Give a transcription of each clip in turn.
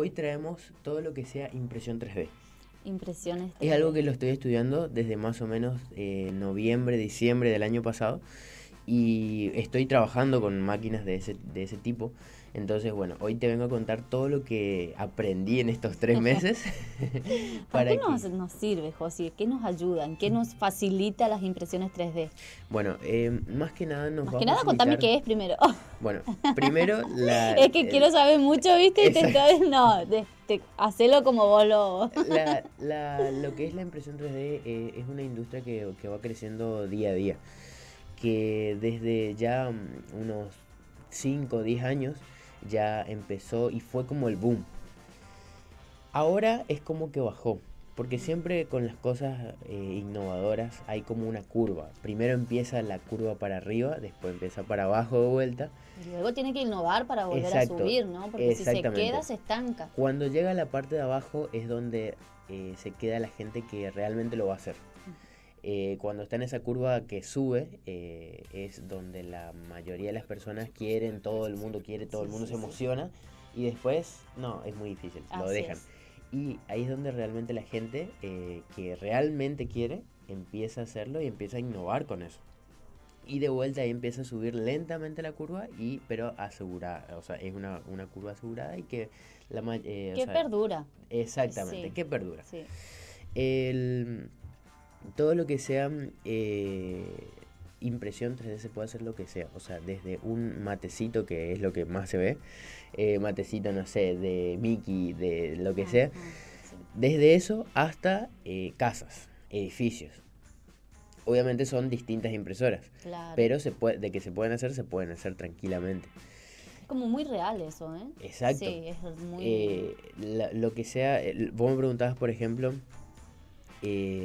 hoy traemos todo lo que sea impresión 3D. Impresiones Es algo 3D. que lo estoy estudiando desde más o menos noviembre, diciembre del año pasado y estoy trabajando con máquinas de ese tipo. Entonces, bueno, hoy te vengo a contar todo lo que aprendí en estos 3 meses ¿Para qué para que... nos sirve, José? ¿Qué nos ayuda? ¿En qué nos facilita las impresiones 3D? Bueno, más que nada nos Más va a que nada, contame facilitar... qué es primero. Bueno, primero Es que quiero saber mucho, ¿viste? Y te Exacto. entonces, no, hacelo como vos lo... Lo que es la impresión 3D es una industria que va creciendo día a día, que desde ya unos 5 o 10 años ya empezó y fue como el boom. Ahora es como que bajó, porque siempre con las cosas innovadoras hay como una curva. Primero empieza la curva para arriba, después empieza para abajo de vuelta. Y luego tiene que innovar para volver Exacto, a subir, ¿no? Porque si se exactamente. queda, se estanca. Cuando llega a la parte de abajo es donde se queda la gente que realmente lo va a hacer. Cuando está en esa curva que sube, es donde la mayoría de las personas quieren, todo el mundo quiere, todo el mundo se emociona, y después, no, es muy difícil, lo Así dejan. es. Y ahí es donde realmente la gente que realmente quiere empieza a hacerlo y empieza a innovar con eso. Y de vuelta ahí empieza a subir lentamente la curva, pero asegurada, o sea, es una curva asegurada y que o Que sea, perdura. exactamente, Sí, que perdura. sí. El, todo lo que sea impresión 3D se puede hacer lo que sea, o sea, desde un matecito, que es lo que más se ve, matecito, no sé, de Mickey, de lo que sea, Sí. desde eso hasta casas, edificios. Obviamente son distintas impresoras, Claro. pero de que se pueden hacer tranquilamente. Es como muy real eso, ¿eh? Exacto. Sí, es muy... Lo que sea, vos me preguntabas, por ejemplo,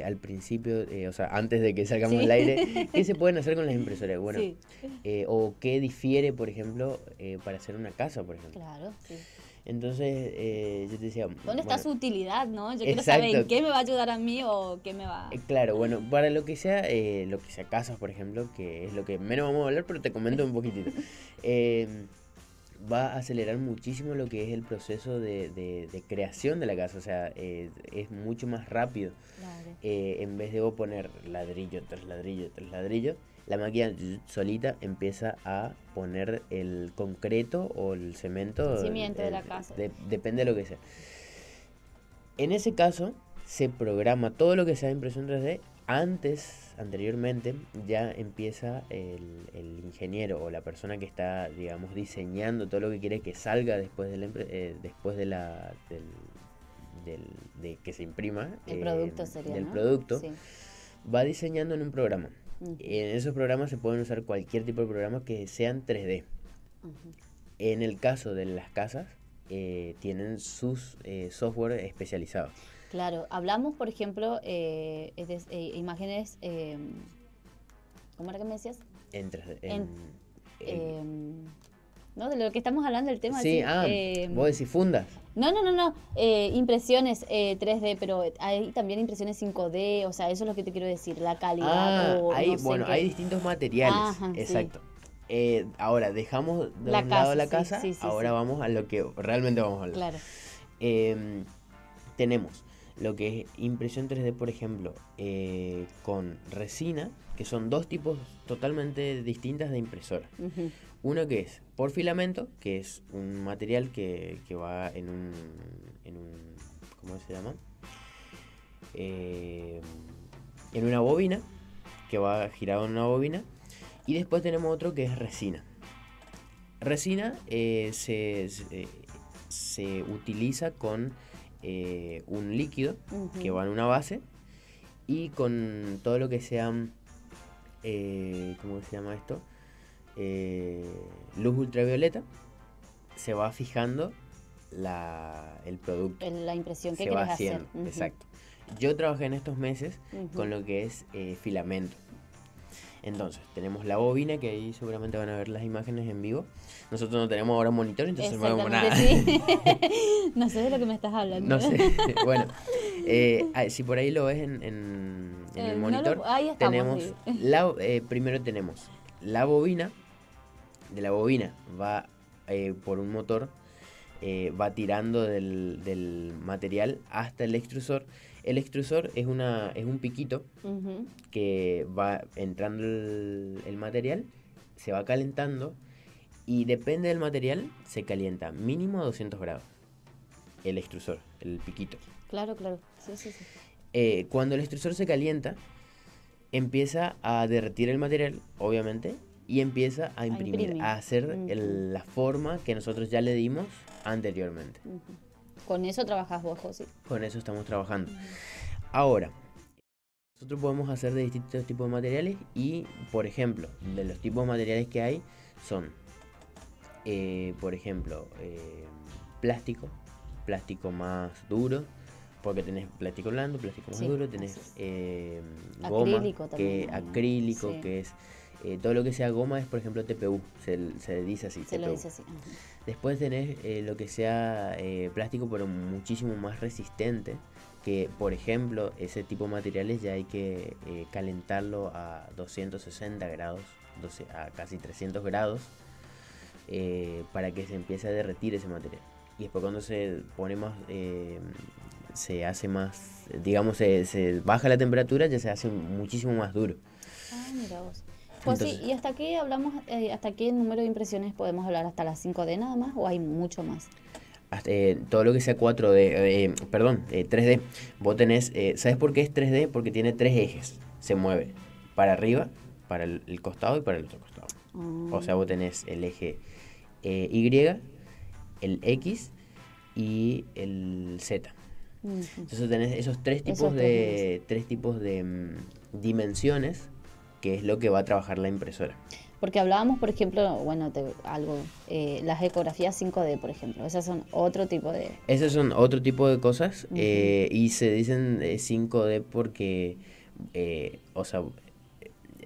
al principio, o sea, antes de que salgamos Sí. al aire, ¿qué se pueden hacer con las impresoras? Bueno, Sí. O qué difiere, por ejemplo, para hacer una casa, por ejemplo. Claro, sí. Entonces, yo te decía... ¿Dónde está bueno, su utilidad, no? Yo quiero exacto. saber en qué me va a ayudar a mí o qué me va... Claro, bueno, para lo que sea casas, por ejemplo, que es lo que menos vamos a hablar, pero te comento un poquitito. Va a acelerar muchísimo lo que es el proceso de creación de la casa, o sea, es mucho más rápido. Claro. En vez de vos poner ladrillo tras ladrillo tras ladrillo, la máquina solita empieza a poner el concreto o el cemento. El cimiento de la casa. Depende de lo que sea. En ese caso, se programa todo lo que sea impresión 3D. Anteriormente, ya empieza el ingeniero o la persona que está, digamos, diseñando todo lo que quiere que salga después de que se imprima. El producto sería, del ¿no? producto. Sí. Va diseñando en un programa. Uh-huh. En esos programas se pueden usar cualquier tipo de programa que sean 3D. Uh-huh. En el caso de las casas, tienen sus software especializados. Claro, hablamos, por ejemplo, imágenes, ¿cómo era que me decías? En 3D. ¿No? De lo que estamos hablando, el tema. Sí, vos decís fundas. No, impresiones 3D, pero hay también impresiones 5D, o sea, eso es lo que te quiero decir, la calidad. Hay distintos materiales. Ajá, exacto. Sí. Ahora, dejamos de la un casa, lado la casa, sí, ahora vamos a lo que realmente vamos a hablar. Claro. Tenemos lo que es impresión 3D, por ejemplo, con resina, que son dos tipos totalmente distintas de impresora. Uh-huh. Uno que es por filamento, que es un material que va en un ¿cómo se llama? En una bobina, que va girado en una bobina. Y después tenemos otro que es resina. Resina se utiliza con un líquido Uh-huh. que va en una base y con todo lo que sea, ¿cómo se llama esto? Luz ultravioleta, se va fijando el producto. La impresión que se va quieres haciendo. hacer. Uh-huh. Exacto. Yo trabajé en estos meses Uh-huh. con lo que es filamento. Entonces, tenemos la bobina, que ahí seguramente van a ver las imágenes en vivo. Nosotros no tenemos ahora monitor, entonces no vemos nada. Sí. No sé de lo que me estás hablando. No sé. Bueno, si por ahí lo ves en el monitor, ahí estamos, tenemos primero tenemos la bobina. De la bobina va por un motor va tirando del material hasta el extrusor. El extrusor es un piquito Ujú. que va entrando el material, se va calentando y depende del material, se calienta mínimo a 200 grados el extrusor, el piquito. Claro, claro. Sí, sí, sí. Cuando el extrusor se calienta, empieza a derretir el material, obviamente, y empieza a imprimir, a hacer Ujú, la forma que nosotros ya le dimos anteriormente. ujú. Con eso trabajas vos, José. Con eso estamos trabajando. Ahora, nosotros podemos hacer de distintos tipos de materiales y, por ejemplo, de los tipos de materiales que hay son, por ejemplo, plástico más duro, porque tenés plástico blando, plástico más Sí, duro, así tenés es. goma, Acrílico también hay, ¿no? acrílico, Sí, que es todo lo que sea goma es, por ejemplo, TPU, se dice así, se lo TPU. dice así. Ajá. Después tenés lo que sea plástico, pero muchísimo más resistente, que por ejemplo ese tipo de materiales ya hay que calentarlo a 260 grados, a casi 300 grados, para que se empiece a derretir ese material. Y después cuando se pone más, se hace más, digamos, se baja la temperatura, ya se hace muchísimo más duro. Ah, mira vos. José, Entonces, ¿y hasta qué hablamos, hasta qué número de impresiones podemos hablar? ¿Hasta las 5D nada más o hay mucho más? todo lo que sea 4D, perdón, 3D. Vos tenés, ¿sabes por qué es 3D? Porque tiene tres ejes. Se mueve para arriba, para el costado y para el otro costado. O sea, vos tenés el eje Y, el X y el Z. Ujú. Entonces tenés esos Esos tres nomás. tres tipos de dimensiones, que es lo que va a trabajar la impresora. Porque hablábamos, por ejemplo, bueno, algo, las ecografías 5D, por ejemplo. Esas son otro tipo de... Esos son otro tipo de cosas Ujú. y se dicen 5D porque, o sea,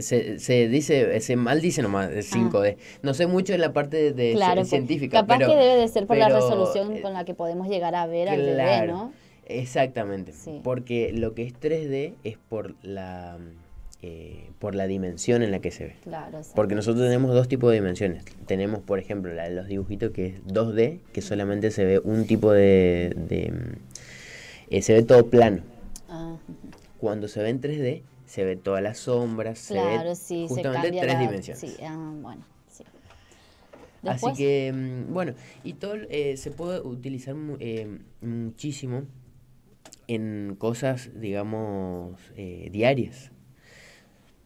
se dice, se maldice nomás Ah, 5D. No sé mucho en la parte de claro, científica, capaz que debe de ser por la pero resolución con la que podemos llegar a ver al bebé, claro, ¿no? exactamente. Sí, Porque lo que es 3D es por la dimensión en la que se ve. claro, Porque exacto. nosotros tenemos dos tipos de dimensiones. Tenemos, por ejemplo, la de los dibujitos que es 2D, que solamente se ve un tipo se ve todo plano. Ah, Cuando se ve en 3D, se ve todas las sombras, se ve claro, sí, se justamente cambia tres la... Sí, dimensiones. bueno, sí. Así Después, que, bueno, y todo se puede utilizar muchísimo en cosas, digamos, diarias.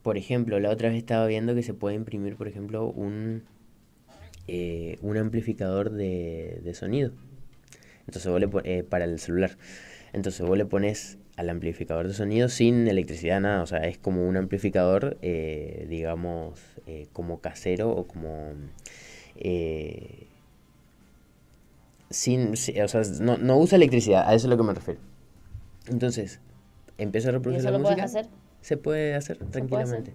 Por ejemplo, la otra vez estaba viendo que se puede imprimir, por ejemplo, un amplificador de sonido. Entonces para el celular. Entonces vos le pones al amplificador de sonido sin electricidad, nada. O sea, es como un amplificador, digamos, como casero o como... eh, o sea, no usa electricidad, a eso es lo que me refiero. Entonces, empiezo a ¿y reproducir eso la lo puedes música, hacer? se puede hacer ¿Se puede hacer? tranquilamente.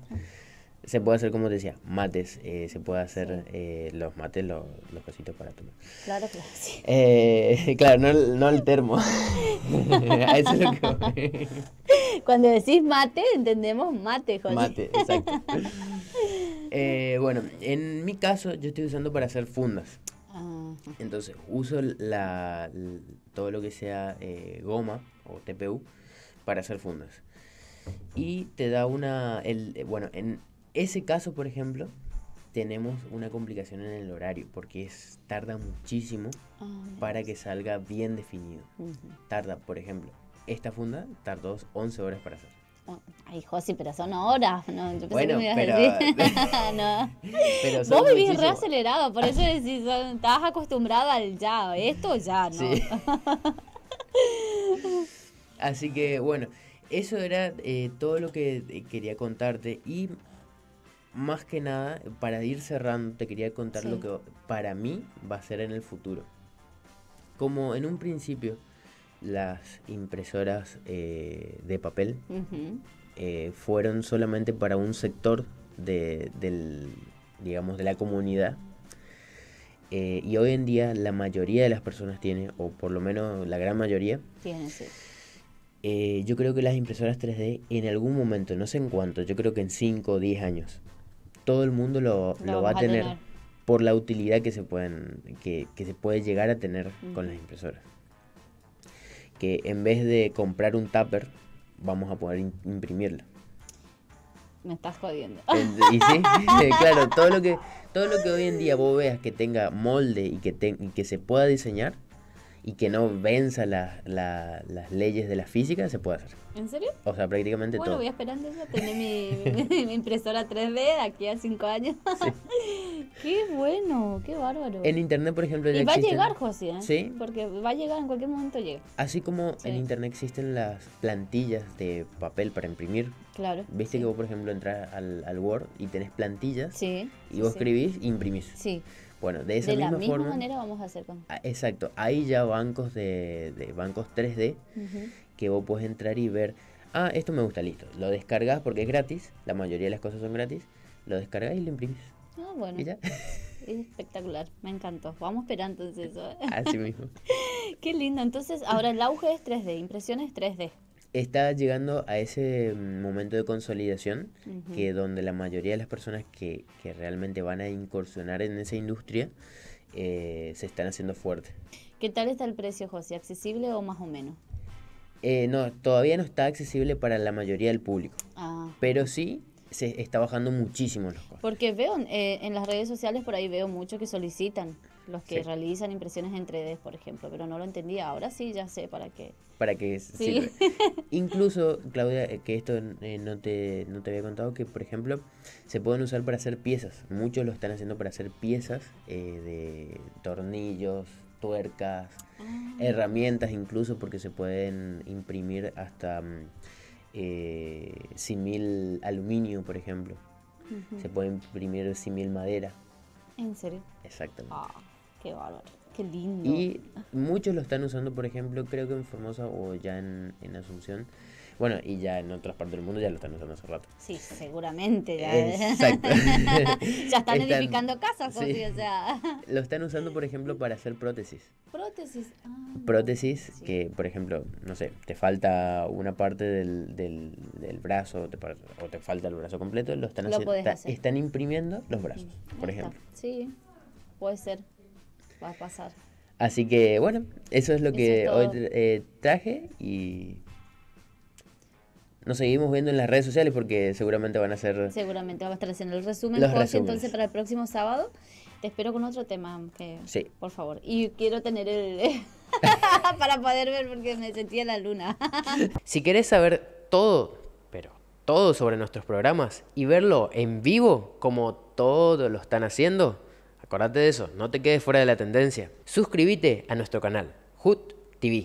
Se puede hacer, como te decía, mates, se puede hacer Sí, los mates, los cositos para tomar. claro, claro, sí. Claro, no el termo. A eso es lo que voy. Cuando decís mate, entendemos mate, José. Mate, exacto. Bueno, en mi caso yo estoy usando para hacer fundas. Ajá. Entonces uso todo lo que sea goma o TPU para hacer fundas. Y te da bueno, en ese caso, por ejemplo, tenemos una complicación en el horario porque tarda muchísimo Ah, mira para vos. que salga bien definido. Ujú. Tarda, por ejemplo, esta funda tardó 11 horas para hacer. Oh, ay, José, pero son horas. No, yo pensé que me Bueno, ibas a pero decir. No. pero Vos son vivís re muchísimos. acelerado, por eso decís, estás acostumbrado al ya. Esto ya, ¿no? Sí. Así que bueno, eso era todo lo que quería contarte y más que nada, para ir cerrando, te quería contar lo Sí. que para mí va a ser en el futuro. Como en un principio las impresoras de papel Ujú. fueron solamente para un sector digamos, de la comunidad. Y hoy en día la mayoría de las personas tiene, o por lo menos la gran mayoría, Tiene, sí. yo creo que las impresoras 3D en algún momento, no sé en cuánto, yo creo que en 5 o 10 años, todo el mundo Lo lo va a vamos a tener. tener. por la utilidad que se puede llegar a tener con las impresoras. Que en vez de comprar un tupper, vamos a poder imprimirlo. Me estás jodiendo. Y sí, claro, todo lo que hoy en día vos veas que tenga molde y que se pueda diseñar y que no venza las leyes de la física, se puede hacer. ¿En serio? O sea, prácticamente Bueno, todo. voy esperando ya tener mi impresora 3D de aquí a 5 años. Sí. Qué bueno, qué bárbaro. En internet, por ejemplo, ya Y va a existen- llegar, José, ¿eh? Sí. Porque va a llegar, en cualquier momento llega. Así como Sí. en internet existen las plantillas de papel para imprimir. Claro. Viste sí. que vos, por ejemplo, entras al Word y tenés plantillas Sí. y sí, vos sí. escribís e imprimís. Sí. Bueno, de esa De la misma misma forma. manera vamos a hacer con... Exacto, hay ya bancos de bancos 3D Ujú. que vos podés entrar y ver, esto me gusta, listo. Lo descargas porque es gratis, la mayoría de las cosas son gratis, lo descargas y lo imprimís. Ah, bueno. Y ya, Es espectacular, me encantó. Vamos a esperar entonces eso. así mismo. Qué lindo. Entonces, ahora el auge es 3D, impresiones 3D. Está llegando a ese momento de consolidación Ujú. que donde la mayoría de las personas que realmente van a incursionar en esa industria se están haciendo fuertes. ¿Qué tal está el precio, José? ¿Accesible o más o menos? No, todavía no está accesible para la mayoría del público, Ah, pero sí se está bajando muchísimo los costos. porque veo en las redes sociales por ahí veo mucho que solicitan los que Sí. realizan impresiones en 3D, por ejemplo, pero no lo entendía. Ahora sí, ya sé para qué. Para que Sí. sirve. Incluso, Claudia, que esto no te había contado, que por ejemplo se pueden usar para hacer piezas. Muchos lo están haciendo para hacer piezas de tornillos, tuercas, Ah, herramientas incluso, porque se pueden imprimir hasta símil aluminio, por ejemplo. ujú. Se puede imprimir símil madera. ¿En serio? Exactamente. Ah, qué bárbaro. Qué lindo. Y muchos lo están usando, por ejemplo, creo que en Formosa o ya en Asunción. Bueno, y ya en otras partes del mundo ya lo están usando hace rato. Sí, seguramente. Ya, Exacto. ya están Están- edificando casas, sí. José, o sea. Lo están usando, por ejemplo, para hacer prótesis. Prótesis. Ah, Prótesis sí. que, por ejemplo, no sé, te falta una parte del brazo o te falta el brazo completo, lo están Lo haciendo. podés hacer. Están imprimiendo los brazos, por Ahí está. ejemplo. Sí, puede ser. Va a pasar. Así que, bueno, eso es lo Eso que es hoy todo. traje y nos seguimos viendo en las redes sociales porque seguramente van a ser Seguramente vamos a estar haciendo el resumen, Los José, resúmenes. entonces para el próximo sábado. Te espero con otro tema, Sí. por favor. Y quiero tener el... para poder ver porque me sentía la luna. Si querés saber todo, pero todo sobre nuestros programas y verlo en vivo como todos lo están haciendo, acordate de eso, no te quedes fuera de la tendencia. Suscríbete a nuestro canal, HUT TV.